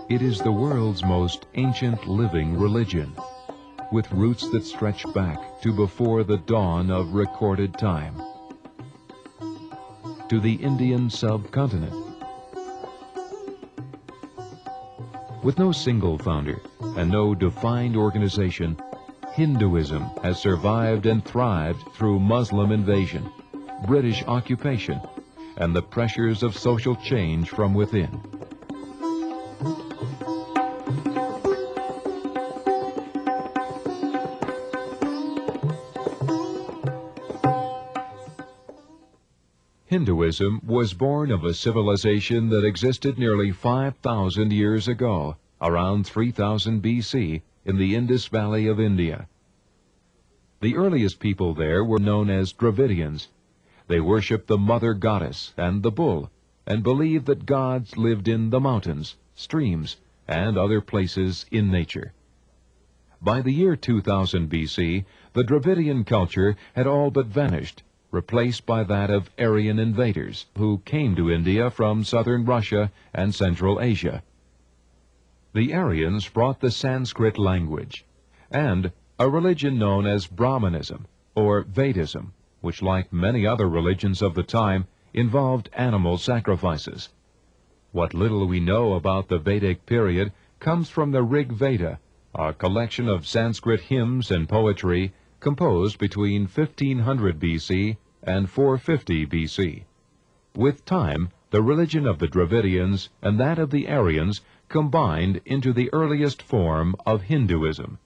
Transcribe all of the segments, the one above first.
It is the world's most ancient living religion, with roots that stretch back to before the dawn of recorded time, to the Indian subcontinent. With no single founder and no defined organization, Hinduism has survived and thrived through Muslim invasion, British occupation, and the pressures of social change from within. Hinduism was born of a civilization that existed nearly 5,000 years ago, around 3000 BC, in the Indus Valley of India. The earliest people there were known as Dravidians. They worshipped the mother goddess and the bull, and believed that gods lived in the mountains, streams, and other places in nature. By the year 2000 BC, the Dravidian culture had all but vanished, replaced by that of Aryan invaders who came to India from southern Russia and Central Asia. The Aryans brought the Sanskrit language and a religion known as Brahmanism or Vedism, which, like many other religions of the time, involved animal sacrifices. What little we know about the Vedic period comes from the Rig Veda, a collection of Sanskrit hymns and poetry composed between 1500 BC and 450 BC. With time, the religion of the Dravidians and that of the Aryans combined into the earliest form of Hinduism.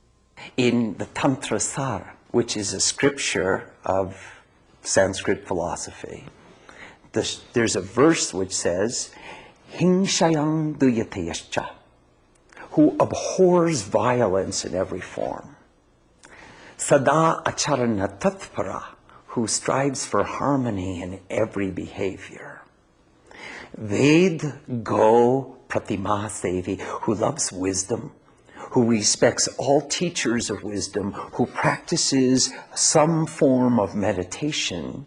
In the Tantra Sar, which is a scripture of Sanskrit philosophy, there's a verse which says, Hingshayang duyatayascha, who abhors violence in every form. Sada acharana tatpara, who strives for harmony in every behavior. Ved go pratima sevi, who loves wisdom, who respects all teachers of wisdom, who practices some form of meditation.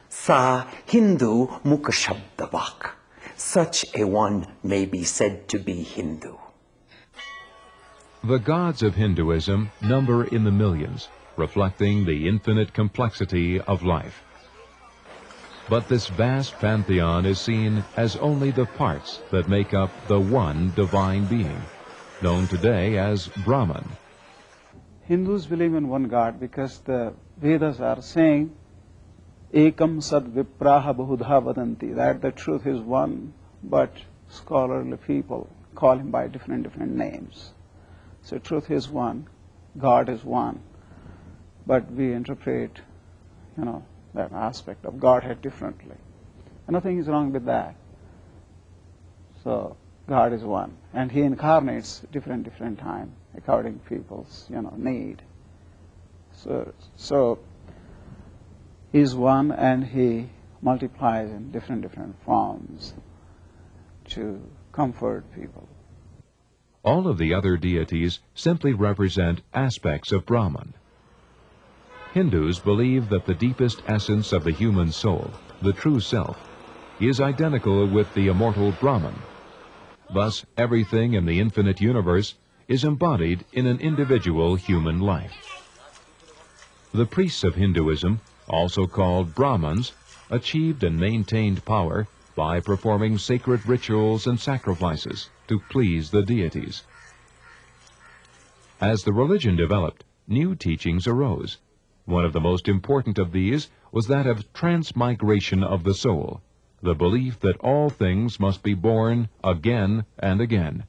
Sa Hindu mukashabdavak, such a one may be said to be Hindu. The gods of Hinduism number in the millions, reflecting the infinite complexity of life. But this vast pantheon is seen as only the parts that make up the one divine being, known today as Brahman. Hindus believe in one God because the Vedas are saying, Ekam sad vipraha bahudha vadanti, that the truth is one, but scholarly people call him by different names. So truth is one, God is one. But we interpret, that aspect of Godhead differently. And nothing is wrong with that. So God is one, and He incarnates different time according to people's, need. So He is one, and He multiplies in different forms to comfort people. All of the other deities simply represent aspects of Brahman. Hindus believe that the deepest essence of the human soul, the true self, is identical with the immortal Brahman. Thus, everything in the infinite universe is embodied in an individual human life. The priests of Hinduism, also called Brahmins, achieved and maintained power by performing sacred rituals and sacrifices to please the deities. As the religion developed, new teachings arose. One of the most important of these was that of transmigration of the soul, the belief that all things must be born again and again.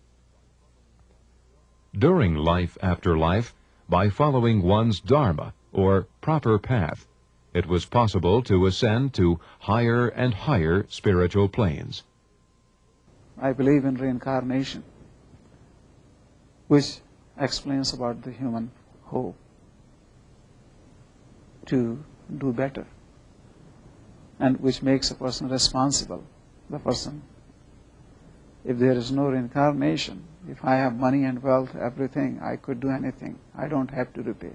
During life after life, by following one's dharma, or proper path, it was possible to ascend to higher and higher spiritual planes. I believe in reincarnation, which explains about the human hope to do better, and which makes a person responsible. The person, if there is no reincarnation, if I have money and wealth, everything, I could do anything. I don't have to repay.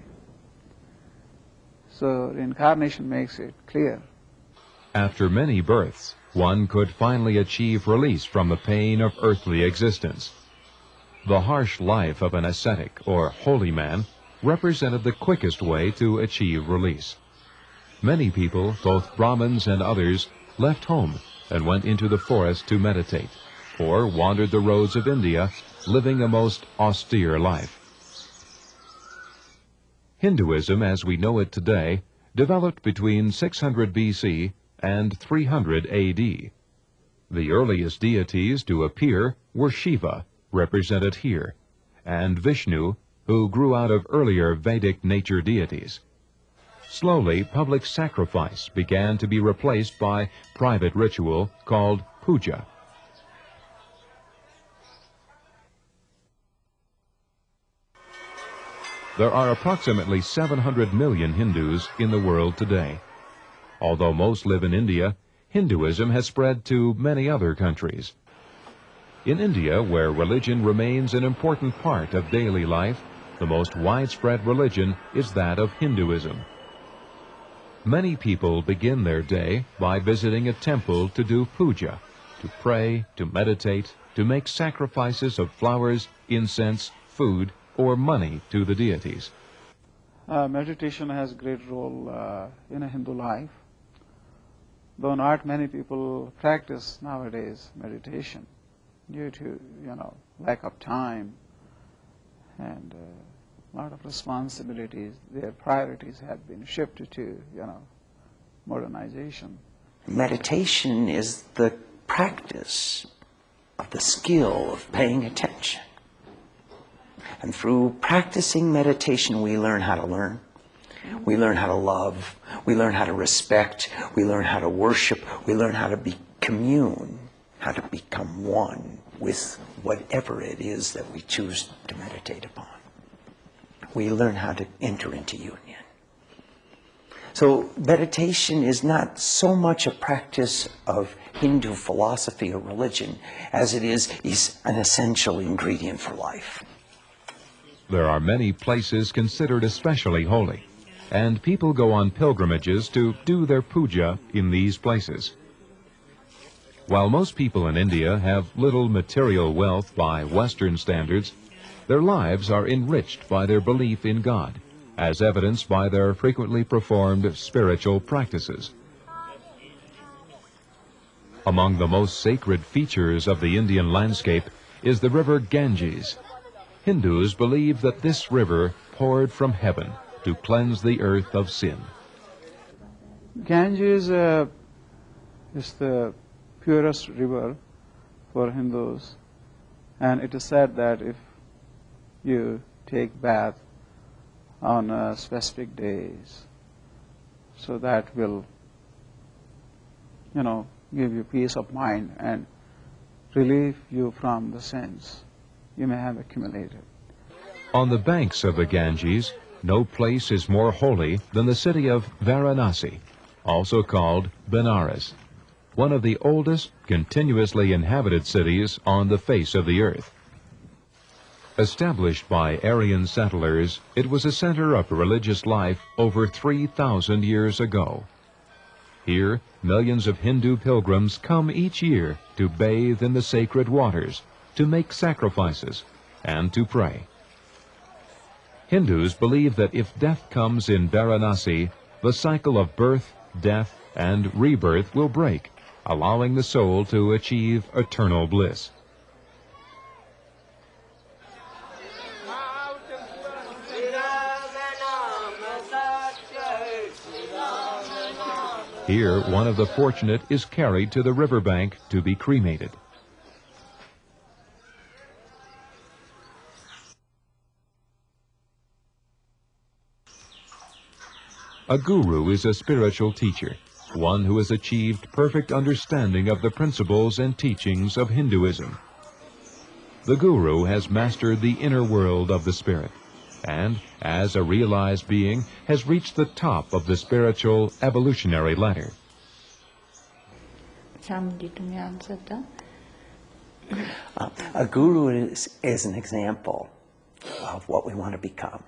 So reincarnation makes it clear. After many births, one could finally achieve release from the pain of earthly existence. The harsh life of an ascetic or holy man represented the quickest way to achieve release. Many people, both Brahmins and others, left home and went into the forest to meditate, or wandered the roads of India, living a most austere life. Hinduism, as we know it today, developed between 600 BC and 300 AD. The earliest deities to appear were Shiva, represented here, and Vishnu, who grew out of earlier Vedic nature deities. Slowly, public sacrifice began to be replaced by private ritual called puja. There are approximately 700 million Hindus in the world today. Although most live in India, Hinduism has spread to many other countries. In India, where religion remains an important part of daily life, the most widespread religion is that of Hinduism. Many people begin their day by visiting a temple to do puja, to pray, to meditate, to make sacrifices of flowers, incense, food, or money to the deities. Meditation has a great role in a Hindu life, though not many people practice nowadays meditation due to, lack of time and a lot of responsibilities. Their priorities have been shifted to, modernization. Meditation is the practice of the skill of paying attention. And through practicing meditation, we learn how to learn. We learn how to love. We learn how to respect. We learn how to worship. We learn how to commune, how to become one with whatever it is that we choose to meditate upon. We learn how to enter into union. So meditation is not so much a practice of Hindu philosophy or religion as it is an essential ingredient for life. There are many places considered especially holy, and people go on pilgrimages to do their puja in these places. While most people in India have little material wealth by Western standards, their lives are enriched by their belief in God, as evidenced by their frequently performed spiritual practices. Among the most sacred features of the Indian landscape is the river Ganges. Hindus believe that this river poured from heaven to cleanse the earth of sin. Ganges is the purest river for Hindus, and it is said that if you take bath on specific days, so that will, give you peace of mind and relieve you from the sins you may have accumulated. On the banks of the Ganges, no place is more holy than the city of Varanasi, also called Benares, one of the oldest continuously inhabited cities on the face of the earth. Established by Aryan settlers, it was a center of religious life over 3,000 years ago. Here, millions of Hindu pilgrims come each year to bathe in the sacred waters, to make sacrifices, and to pray. Hindus believe that if death comes in Varanasi, the cycle of birth, death, and rebirth will break, allowing the soul to achieve eternal bliss. Here, one of the fortunate is carried to the riverbank to be cremated. A guru is a spiritual teacher, one who has achieved perfect understanding of the principles and teachings of Hinduism. The guru has mastered the inner world of the spirit, and, as a realized being, has reached the top of the spiritual evolutionary ladder. A guru is an example of what we want to become.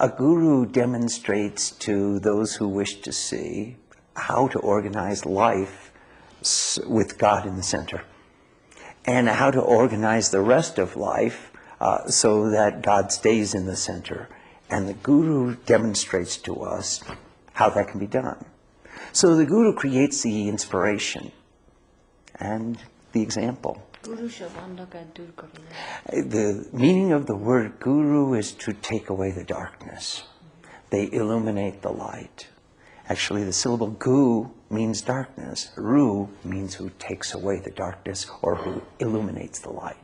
A guru demonstrates to those who wish to see how to organize life with God in the center, and how to organize the rest of life so that God stays in the center. And the guru demonstrates to us how that can be done. So the guru creates the inspiration and the example. The meaning of the word guru is to take away the darkness. They illuminate the light. Actually, the syllable gu means darkness. Ru means who takes away the darkness or who illuminates the light.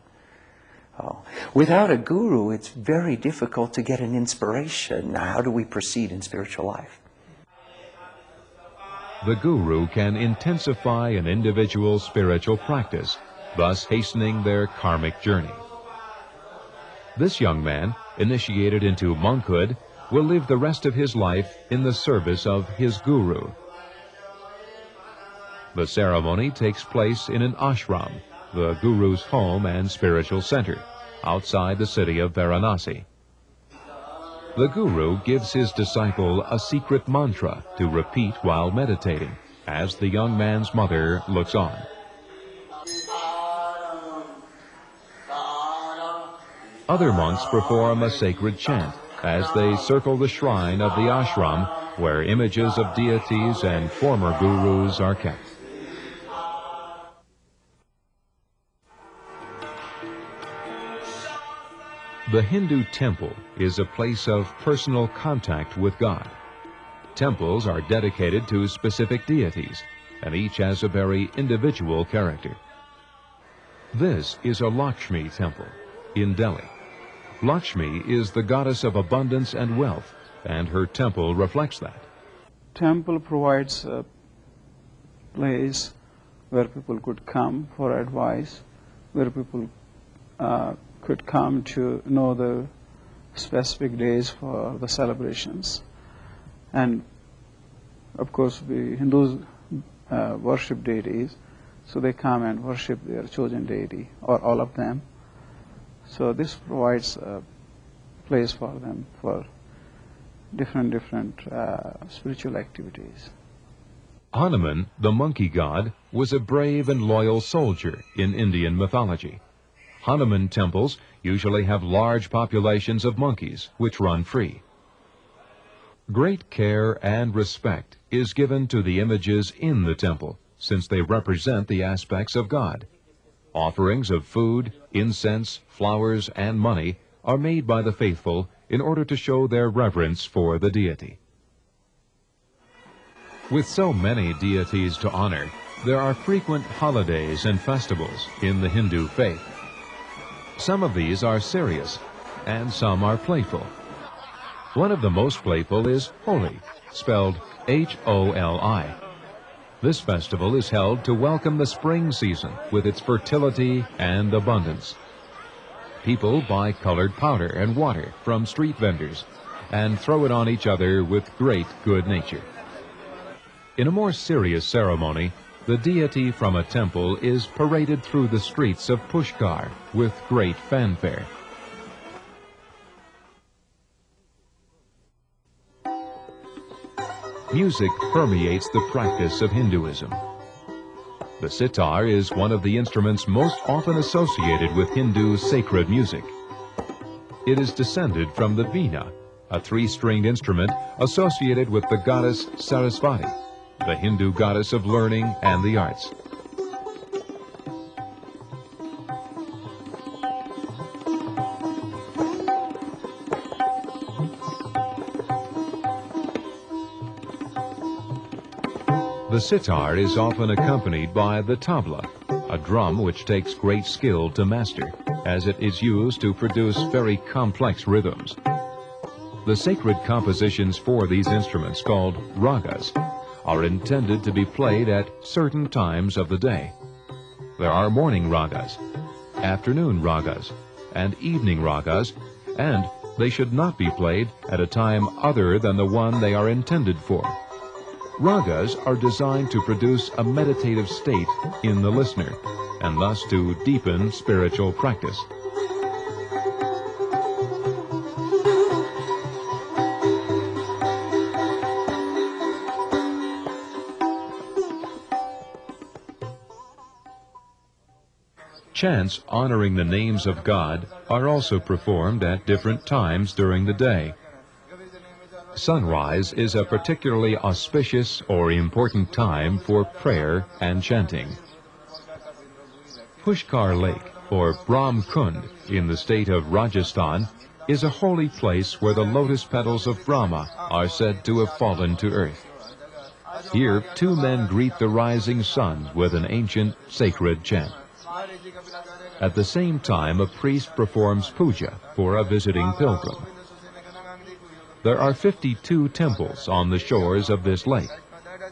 Without a guru, it's very difficult to get an inspiration. Now, how do we proceed in spiritual life? The guru can intensify an individual's spiritual practice, thus hastening their karmic journey. This young man, initiated into monkhood, will live the rest of his life in the service of his guru. The ceremony takes place in an ashram, the guru's home and spiritual center, outside the city of Varanasi. The guru gives his disciple a secret mantra to repeat while meditating, as the young man's mother looks on. Other monks perform a sacred chant as they circle the shrine of the ashram where images of deities and former gurus are kept. The Hindu temple is a place of personal contact with God. Temples are dedicated to specific deities, and each has a very individual character. This is a Lakshmi temple in Delhi. Lakshmi is the goddess of abundance and wealth, and her temple reflects that. Temple provides a place where people could come for advice, where people could come to know the specific days for the celebrations. And of course, we Hindus worship deities, so they come and worship their chosen deity, or all of them. So this provides a place for them for different spiritual activities. Hanuman, the monkey god, was a brave and loyal soldier in Indian mythology. Hanuman temples usually have large populations of monkeys which run free. Great care and respect is given to the images in the temple, since they represent the aspects of God. Offerings of food, incense, flowers, and money are made by the faithful in order to show their reverence for the deity. With so many deities to honor, there are frequent holidays and festivals in the Hindu faith. Some of these are serious, and some are playful. One of the most playful is Holi, spelled H-O-L-I. This festival is held to welcome the spring season with its fertility and abundance. People buy colored powder and water from street vendors and throw it on each other with great good nature. In a more serious ceremony, the deity from a temple is paraded through the streets of Pushkar with great fanfare. Music permeates the practice of Hinduism. The sitar is one of the instruments most often associated with Hindu sacred music. It is descended from the veena, a three-stringed instrument associated with the goddess Sarasvati, the Hindu goddess of learning and the arts. The sitar is often accompanied by the tabla, a drum which takes great skill to master, as it is used to produce very complex rhythms. The sacred compositions for these instruments, called ragas, are intended to be played at certain times of the day. There are morning ragas, afternoon ragas, and evening ragas, and they should not be played at a time other than the one they are intended for. Ragas are designed to produce a meditative state in the listener, and thus to deepen spiritual practice. Chants honoring the names of God are also performed at different times during the day. Sunrise is a particularly auspicious or important time for prayer and chanting. Pushkar Lake, or Brahm Kund, in the state of Rajasthan, is a holy place where the lotus petals of Brahma are said to have fallen to earth. Here, two men greet the rising sun with an ancient sacred chant. At the same time, a priest performs puja for a visiting pilgrim. There are 52 temples on the shores of this lake,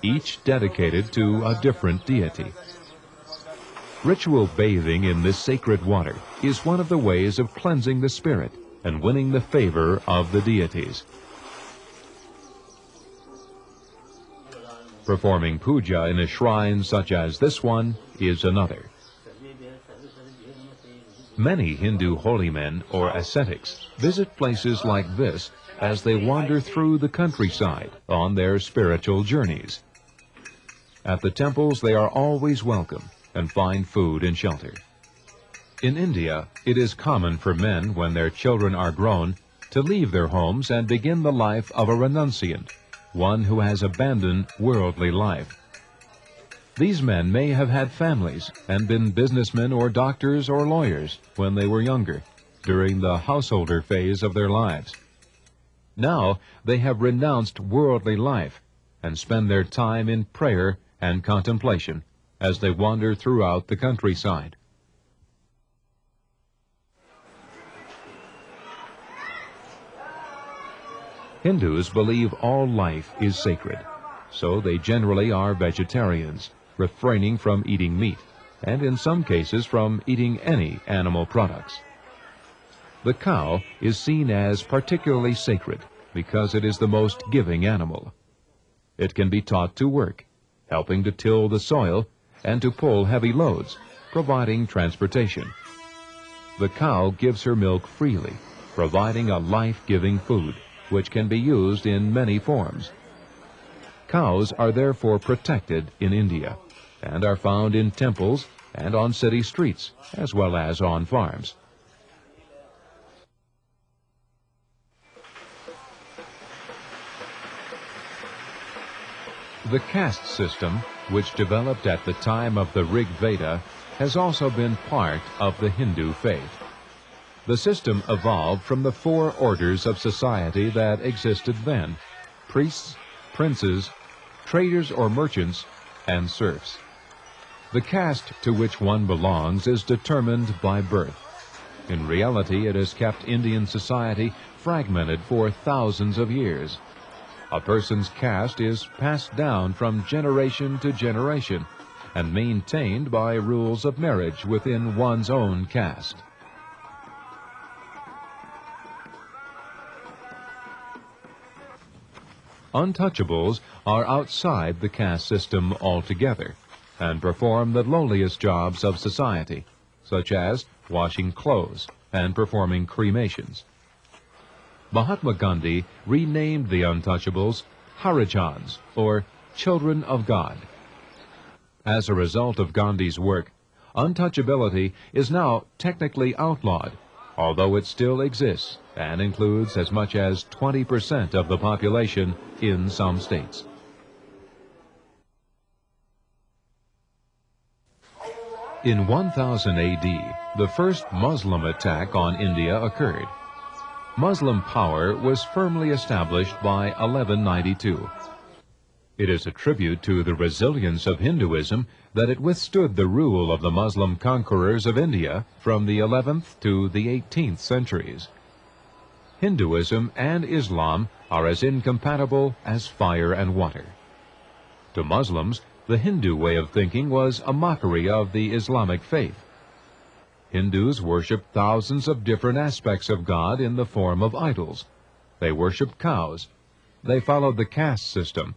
each dedicated to a different deity. Ritual bathing in this sacred water is one of the ways of cleansing the spirit and winning the favor of the deities. Performing puja in a shrine such as this one is another. Many Hindu holy men or ascetics visit places like this as they wander through the countryside on their spiritual journeys. At the temples they are always welcome and find food and shelter. In India, it is common for men, when their children are grown, to leave their homes and begin the life of a renunciant, one who has abandoned worldly life. These men may have had families and been businessmen or doctors or lawyers when they were younger, during the householder phase of their lives. Now they have renounced worldly life and spend their time in prayer and contemplation as they wander throughout the countryside. Hindus believe all life is sacred, so they generally are vegetarians, refraining from eating meat, and in some cases from eating any animal products. The cow is seen as particularly sacred because it is the most giving animal. It can be taught to work, helping to till the soil and to pull heavy loads, providing transportation. The cow gives her milk freely, providing a life-giving food, which can be used in many forms. Cows are therefore protected in India and are found in temples and on city streets, as well as on farms. The caste system, which developed at the time of the Rig Veda, has also been part of the Hindu faith. The system evolved from the four orders of society that existed then: priests, princes, traders or merchants, and serfs. The caste to which one belongs is determined by birth. In reality, it has kept Indian society fragmented for thousands of years. A person's caste is passed down from generation to generation and maintained by rules of marriage within one's own caste. Untouchables are outside the caste system altogether and perform the lowliest jobs of society, such as washing clothes and performing cremations. Mahatma Gandhi renamed the untouchables Harijans, or Children of God. As a result of Gandhi's work, untouchability is now technically outlawed, although it still exists and includes as much as 20% of the population in some states. In 1000 AD, the first Muslim attack on India occurred. Muslim power was firmly established by 1192. It is a tribute to the resilience of Hinduism that it withstood the rule of the Muslim conquerors of India from the 11th to the 18th centuries. Hinduism and Islam are as incompatible as fire and water. To Muslims, the Hindu way of thinking was a mockery of the Islamic faith. Hindus worshiped thousands of different aspects of God in the form of idols. They worshiped cows. They followed the caste system.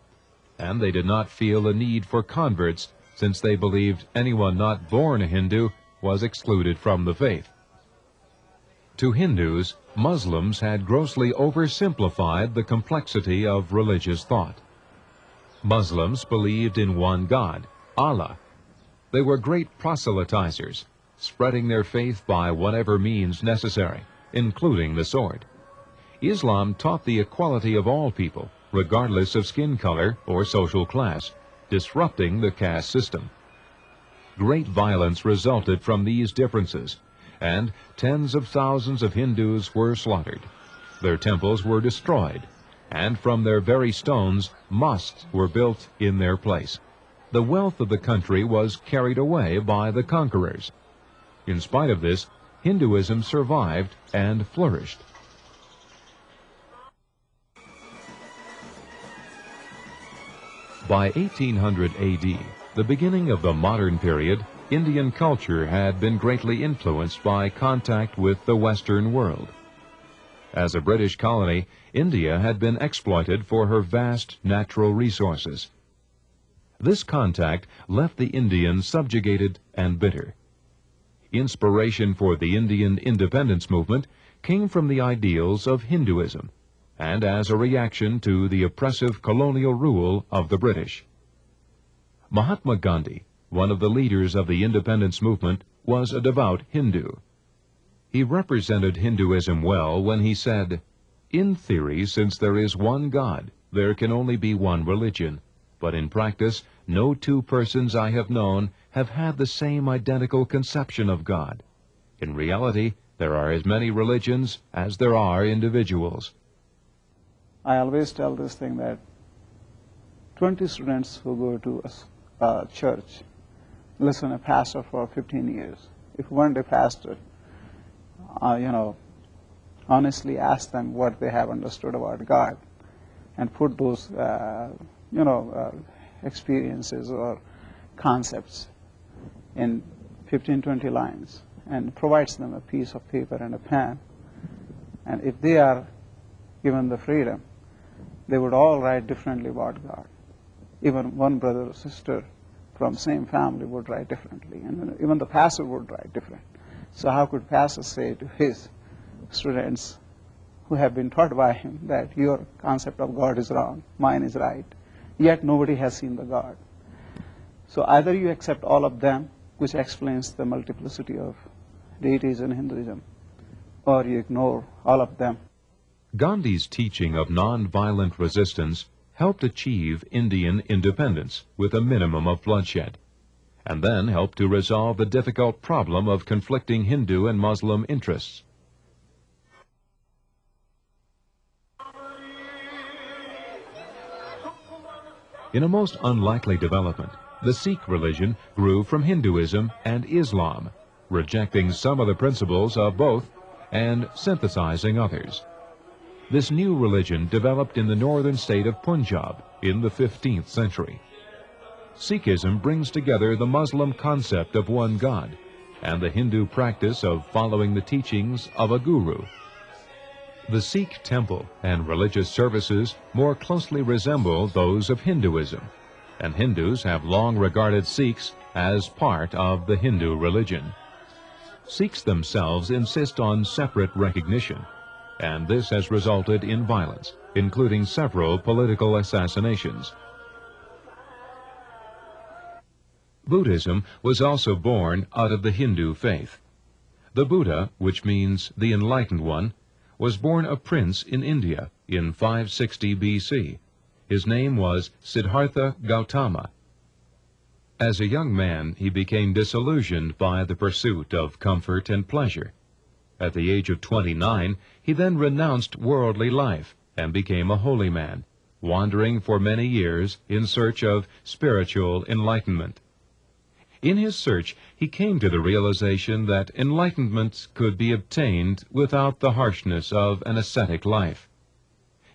And they did not feel a need for converts, since they believed anyone not born a Hindu was excluded from the faith. To Hindus, Muslims had grossly oversimplified the complexity of religious thought. Muslims believed in one God, Allah. They were great proselytizers, spreading their faith by whatever means necessary, including the sword. Islam taught the equality of all people, regardless of skin color or social class, disrupting the caste system. Great violence resulted from these differences, and tens of thousands of Hindus were slaughtered. Their temples were destroyed, and from their very stones, mosques were built in their place. The wealth of the country was carried away by the conquerors. In spite of this, Hinduism survived and flourished. By 1800 AD, the beginning of the modern period, Indian culture had been greatly influenced by contact with the Western world. As a British colony, India had been exploited for her vast natural resources. This contact left the Indians subjugated and bitter. Inspiration for the Indian independence movement came from the ideals of Hinduism, and as a reaction to the oppressive colonial rule of the British. Mahatma Gandhi, one of the leaders of the independence movement, was a devout Hindu. He represented Hinduism well when he said, "In theory, since there is one God, there can only be one religion. But in practice, no two persons I have known have had the same identical conception of God. In reality, there are as many religions as there are individuals." I always tell this thing that 20 students who go to a church listen to a pastor for 15 years. If one day pastor, honestly ask them what they have understood about God and put those, experiences or concepts in 15, 20 lines and provides them a piece of paper and a pen. And if they are given the freedom, they would all write differently about God. Even one brother or sister from same family would write differently, and even the pastor would write different. So how could pastor say to his students who have been taught by him that your concept of God is wrong, mine is right, yet nobody has seen the God? So either you accept all of them, which explains the multiplicity of deities in Hinduism, or you ignore all of them. Gandhi's teaching of non-violent resistance helped achieve Indian independence with a minimum of bloodshed, and then helped to resolve the difficult problem of conflicting Hindu and Muslim interests. In a most unlikely development, the Sikh religion grew from Hinduism and Islam, rejecting some of the principles of both and synthesizing others. This new religion developed in the northern state of Punjab in the 15th century. Sikhism brings together the Muslim concept of one God and the Hindu practice of following the teachings of a guru. The Sikh temple and religious services more closely resemble those of Hinduism, and Hindus have long regarded Sikhs as part of the Hindu religion. Sikhs themselves insist on separate recognition, and this has resulted in violence, including several political assassinations. Buddhism was also born out of the Hindu faith. The Buddha, which means the Enlightened One, was born a prince in India in 560 BC. His name was Siddhartha Gautama. As a young man, he became disillusioned by the pursuit of comfort and pleasure. At the age of 29, he then renounced worldly life and became a holy man, wandering for many years in search of spiritual enlightenment. In his search, he came to the realization that enlightenment could be obtained without the harshness of an ascetic life.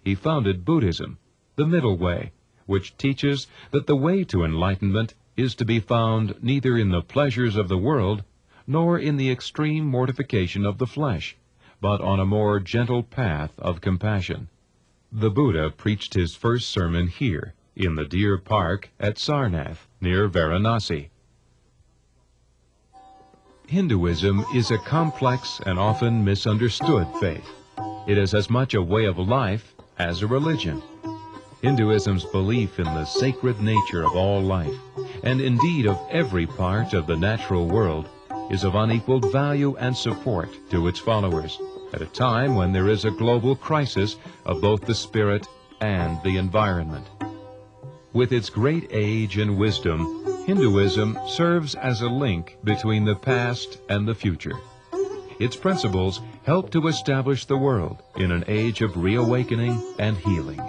He founded Buddhism, the middle way, which teaches that the way to enlightenment is to be found neither in the pleasures of the world, nor in the extreme mortification of the flesh, but on a more gentle path of compassion. The Buddha preached his first sermon here, in the Deer Park at Sarnath, near Varanasi. Hinduism is a complex and often misunderstood faith. It is as much a way of life as a religion. Hinduism's belief in the sacred nature of all life, and indeed of every part of the natural world, is of unequaled value and support to its followers, at a time when there is a global crisis of both the spirit and the environment. With its great age and wisdom, Hinduism serves as a link between the past and the future. Its principles help to establish the world in an age of reawakening and healing.